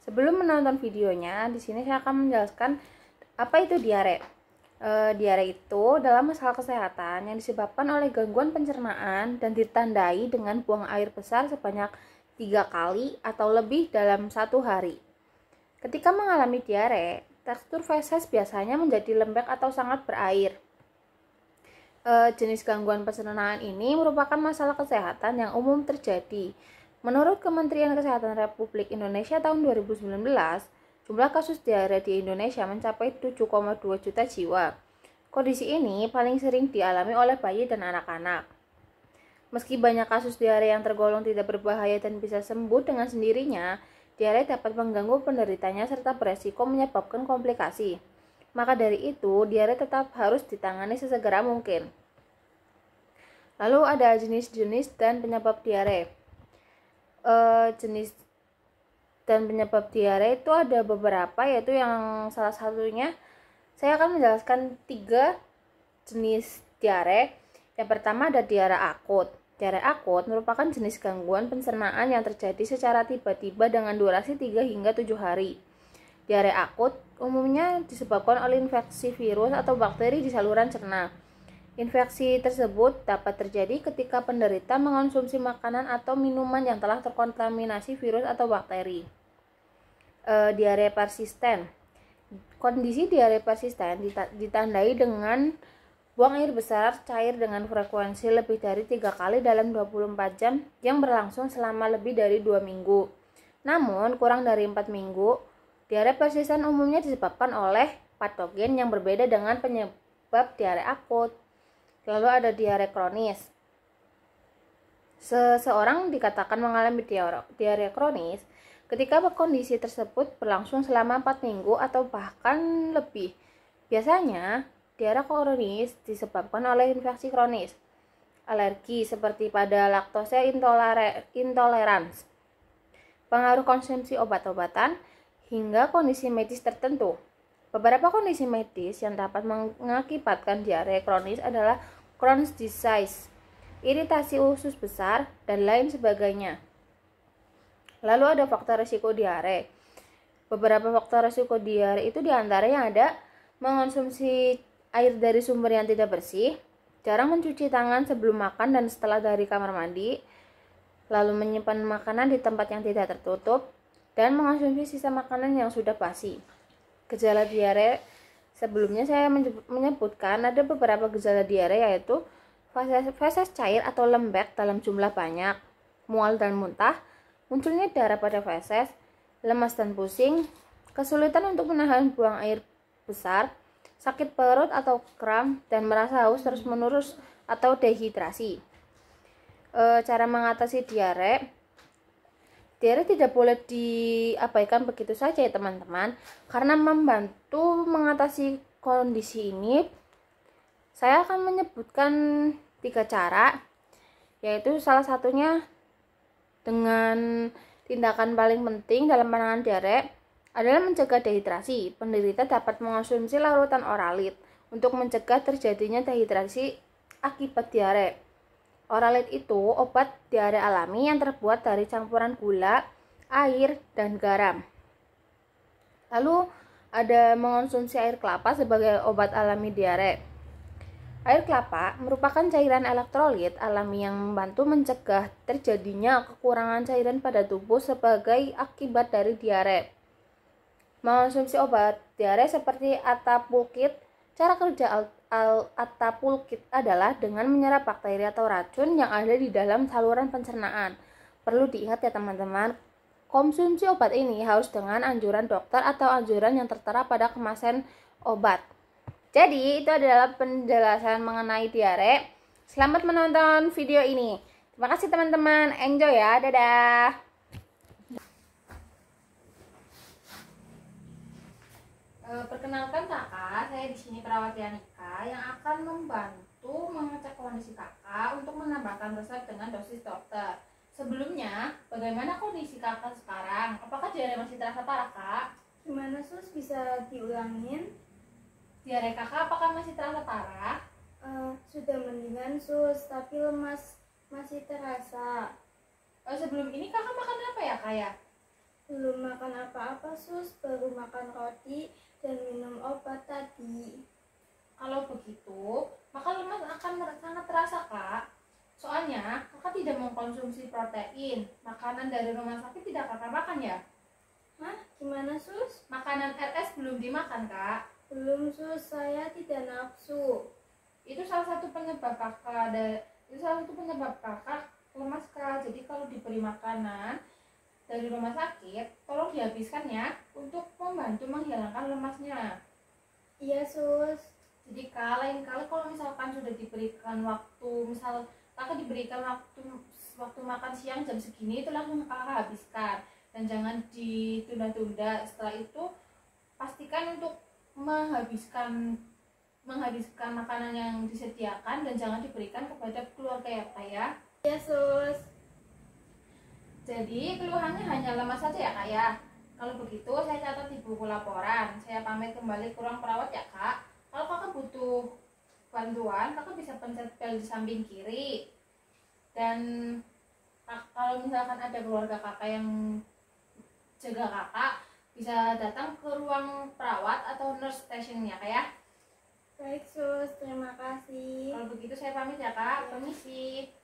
Sebelum menonton videonya, di sini saya akan menjelaskan apa itu diare. Diare itu adalah masalah kesehatan yang disebabkan oleh gangguan pencernaan dan ditandai dengan buang air besar sebanyak 3 kali atau lebih dalam 1 hari. Ketika mengalami diare, tekstur feses biasanya menjadi lembek atau sangat berair. Jenis gangguan pencernaan ini merupakan masalah kesehatan yang umum terjadi. Menurut Kementerian Kesehatan Republik Indonesia tahun 2019, jumlah kasus diare di Indonesia mencapai 7,2 juta jiwa. Kondisi ini paling sering dialami oleh bayi dan anak-anak. Meski banyak kasus diare yang tergolong tidak berbahaya dan bisa sembuh dengan sendirinya, diare dapat mengganggu penderitanya serta beresiko menyebabkan komplikasi. Maka dari itu, diare tetap harus ditangani sesegera mungkin. Lalu ada jenis-jenis dan penyebab diare. Jenis dan penyebab diare itu ada beberapa, yaitu yang salah satunya saya akan menjelaskan 3 jenis diare. Yang pertama ada diare akut. Diare akut merupakan jenis gangguan pencernaan yang terjadi secara tiba-tiba dengan durasi 3 hingga 7 hari. Diare akut umumnya disebabkan oleh infeksi virus atau bakteri di saluran cerna. Infeksi tersebut dapat terjadi ketika penderita mengonsumsi makanan atau minuman yang telah terkontaminasi virus atau bakteri. Diare persisten. Kondisi diare persisten ditandai dengan buang air besar cair dengan frekuensi lebih dari 3 kali dalam 24 jam yang berlangsung selama lebih dari 2 minggu. Namun, kurang dari 4 minggu, diare persisten umumnya disebabkan oleh patogen yang berbeda dengan penyebab diare akut. Lalu ada diare kronis. Seseorang dikatakan mengalami diare kronis ketika kondisi tersebut berlangsung selama 4 minggu atau bahkan lebih. Biasanya, diare kronis disebabkan oleh infeksi kronis, alergi seperti pada laktose intolerans, pengaruh konsumsi obat-obatan, hingga kondisi medis tertentu. Beberapa kondisi medis yang dapat mengakibatkan diare kronis adalah Crohn's disease, iritasi usus besar, dan lain sebagainya. Lalu ada faktor risiko diare. Beberapa faktor risiko diare itu diantaranya ada mengonsumsi air dari sumber yang tidak bersih, jarang mencuci tangan sebelum makan dan setelah dari kamar mandi, lalu menyimpan makanan di tempat yang tidak tertutup, dan mengonsumsi sisa makanan yang sudah basi. Gejala diare, sebelumnya saya menyebutkan ada beberapa gejala diare, yaitu feses cair atau lembek dalam jumlah banyak, mual dan muntah, munculnya darah pada feses, lemas dan pusing, kesulitan untuk menahan buang air besar, sakit perut atau kram, dan merasa haus terus-menerus atau dehidrasi. Cara mengatasi diare tidak boleh diabaikan begitu saja ya teman-teman. Karena membantu mengatasi kondisi ini, saya akan menyebutkan 3 cara, yaitu salah satunya dengan tindakan paling penting dalam penanganan diare adalah mencegah dehidrasi. Penderita dapat mengonsumsi larutan Oralit untuk mencegah terjadinya dehidrasi akibat diare. Oralit itu obat diare alami yang terbuat dari campuran gula, air, dan garam. Lalu ada mengonsumsi air kelapa sebagai obat alami diare. Air kelapa merupakan cairan elektrolit alami yang membantu mencegah terjadinya kekurangan cairan pada tubuh sebagai akibat dari diare. Mengonsumsi obat diare seperti Attapulgite. Cara kerja Attapulgite adalah dengan menyerap bakteri atau racun yang ada di dalam saluran pencernaan. Perlu diingat ya teman-teman, konsumsi obat ini harus dengan anjuran dokter atau anjuran yang tertera pada kemasan obat. Jadi itu adalah penjelasan mengenai diare. Selamat menonton video ini. Terima kasih teman-teman, enjoy ya, dadah. Perkenalkan kakak, saya di sini perawat Yanika yang akan membantu mengecek kondisi kakak untuk menambahkan resep dengan dosis dokter. Sebelumnya, bagaimana kondisi kakak sekarang? Apakah diare masih terasa parah, Kak? Gimana sus, bisa diulangin? Diare kakak apakah masih terasa parah? Sudah mendingan sus, tapi lemas masih terasa. Sebelum ini kakak makan apa ya, Kak ya? Belum makan apa-apa sus, baru makan roti dan minum obat tadi. Kalau begitu, maka lemas akan sangat terasa, Kak. Soalnya, kakak tidak mengkonsumsi protein. Makanan dari rumah sakit tidak kakak makan ya? Hah? Gimana sus? Makanan RS belum dimakan, Kak. Belum sus, saya tidak nafsu. Itu salah satu penyebab kakak lemas, Kak. Jadi kalau diberi makanan dari rumah sakit, tolong dihabiskan ya untuk membantu menghilangkan lemasnya. Iya sus. Jadi Kak, lain kali kalau misalkan sudah diberikan waktu, misal kakak diberikan waktu makan siang jam segini, itu langsung kakak habiskan dan jangan ditunda-tunda. Setelah itu pastikan untuk menghabiskan makanan yang disediakan dan jangan diberikan kepada keluarga ya, Kak ya. Iya sus. Jadi keluhannya hanya lemas saja ya, Kak ya. Kalau begitu saya catat di buku laporan. Saya pamit kembali ke ruang perawat ya, Kak. Kalau kakak butuh bantuan, kakak bisa pencet bel di samping kiri. Dan kalau misalkan ada keluarga kakak yang jaga kakak, bisa datang ke ruang perawat atau nurse station ya, Kak ya. Baik sus, terima kasih. Kalau begitu saya pamit ya, Kak. Permisi.